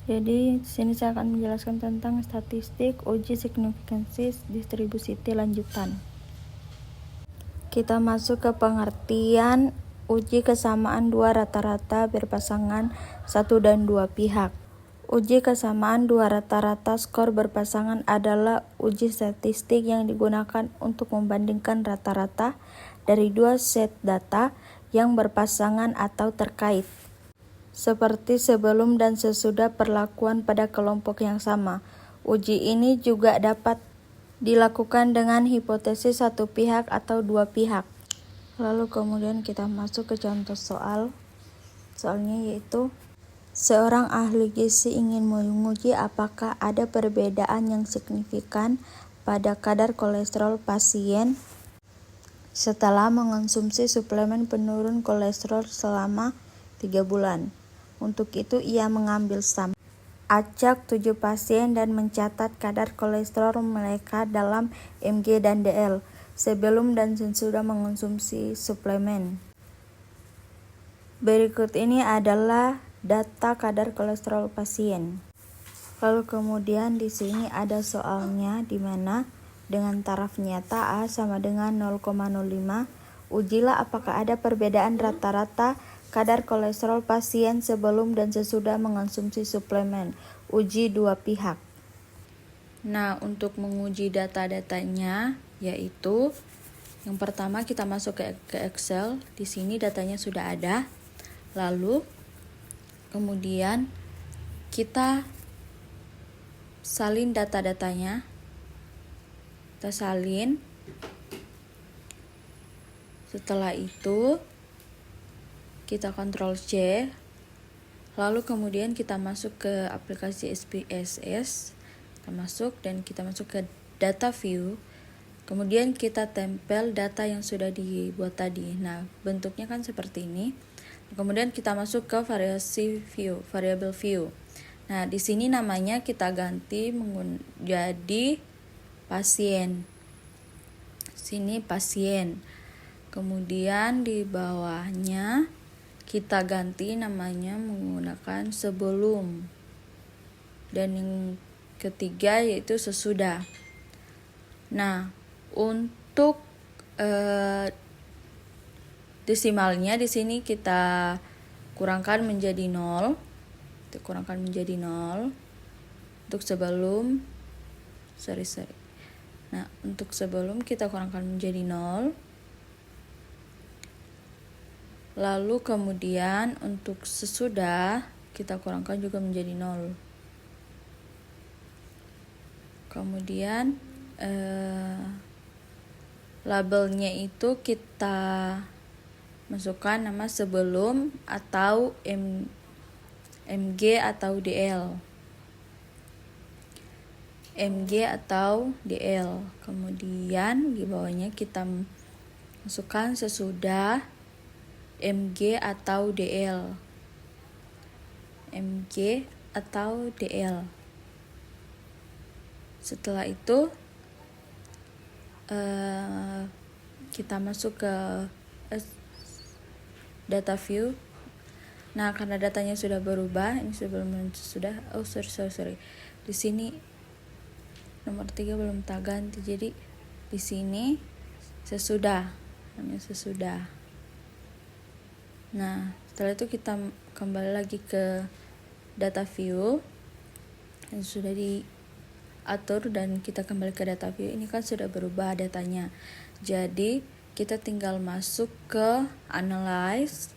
Jadi di sini saya akan menjelaskan tentang statistik uji signifikansi distribusi T lanjutan. Kita masuk ke pengertian uji kesamaan dua rata-rata berpasangan satu dan dua pihak. Uji kesamaan dua rata-rata skor berpasangan adalah uji statistik yang digunakan untuk membandingkan rata-rata dari dua set data yang berpasangan atau terkait. Seperti sebelum dan sesudah perlakuan pada kelompok yang sama. Uji ini juga dapat dilakukan dengan hipotesis satu pihak atau dua pihak. Lalu kemudian kita masuk ke contoh soalnya yaitu seorang ahli gizi ingin menguji apakah ada perbedaan yang signifikan pada kadar kolesterol pasien setelah mengonsumsi suplemen penurun kolesterol selama 3 bulan. Untuk itu ia mengambil sampel acak 7 pasien dan mencatat kadar kolesterol mereka dalam mg dan dl sebelum dan sesudah mengonsumsi suplemen. Berikut ini adalah data kadar kolesterol pasien. Lalu kemudian di sini ada soalnya di mana dengan taraf nyata A sama dengan 0,05. Ujilah apakah ada perbedaan rata-rata kadar kolesterol pasien sebelum dan sesudah mengonsumsi suplemen. Uji dua pihak. Nah, untuk menguji data-datanya yaitu yang pertama kita masuk ke Excel. Di sini datanya sudah ada. Lalu kemudian kita salin data-datanya. Kita salin. Setelah itu kita Ctrl C, lalu kemudian kita masuk ke aplikasi SPSS, kita masuk ke data view, kemudian kita tempel data yang sudah dibuat tadi. Nah, bentuknya kan seperti ini. Kemudian kita masuk ke variable view. Nah, di sini namanya kita ganti menjadi pasien. Sini pasien. Kemudian di bawahnya kita ganti namanya menggunakan sebelum. Dan yang ketiga yaitu sesudah. Nah, untuk desimalnya di sini kita kurangkan menjadi 0. Kita kurangkan menjadi 0. Untuk sebelum Nah, untuk sebelum kita kurangkan menjadi 0. Lalu kemudian untuk sesudah kita kurangkan juga menjadi 0. Kemudian labelnya itu kita masukkan nama sebelum atau mg atau dl. mg atau dl. Kemudian di bawahnya kita masukkan sesudah mg atau dl. mg atau dl. Setelah itu kita masuk ke data view. Nah, karena datanya sudah berubah, ini sebelum sudah sorry. Di sini nomor 3 belum tak ganti. Jadi di sini sesudah, namanya sesudah. Nah, setelah itu kita kembali lagi ke data view yang sudah diatur dan kita kembali ke data view. Ini kan sudah berubah datanya. Jadi kita tinggal masuk ke analyze,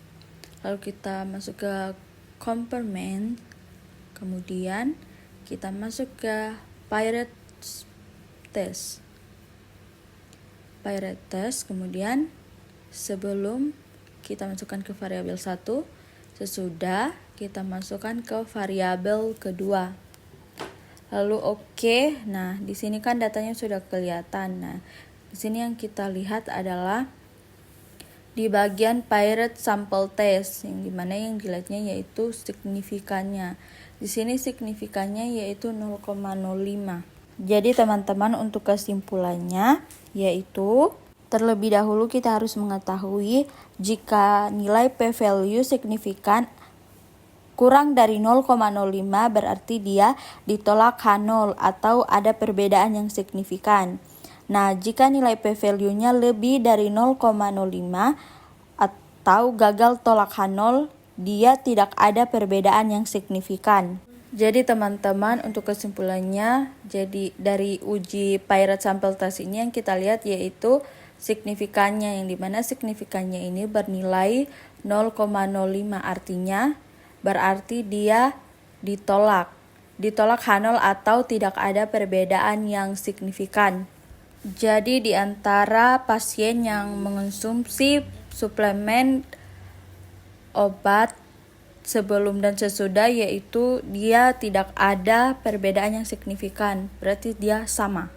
lalu kita masuk ke comparement, kemudian kita masuk ke pirate test, kemudian sebelum kita masukkan ke variabel 1, sesudah kita masukkan ke variabel kedua. Lalu oke. Nah, di sini kan datanya sudah kelihatan. Nah, di sini yang kita lihat adalah di bagian Piret Sample Test, yang dimana yang dilihatnya yaitu signifikannya. Di sini signifikannya yaitu 0,05. Jadi teman-teman, untuk kesimpulannya yaitu terlebih dahulu kita harus mengetahui jika nilai p-value signifikan kurang dari 0,05 berarti dia ditolak H0 atau ada perbedaan yang signifikan. Nah, jika nilai p-value-nya lebih dari 0,05 atau gagal tolak H0, dia tidak ada perbedaan yang signifikan. Jadi teman-teman, untuk kesimpulannya, jadi dari uji Piret Sample Test ini yang kita lihat yaitu signifikannya, yang dimana signifikannya ini bernilai 0,05, artinya berarti dia ditolak H0 atau tidak ada perbedaan yang signifikan. Jadi di antara pasien yang mengonsumsi suplemen obat sebelum dan sesudah, yaitu dia tidak ada perbedaan yang signifikan, berarti dia sama.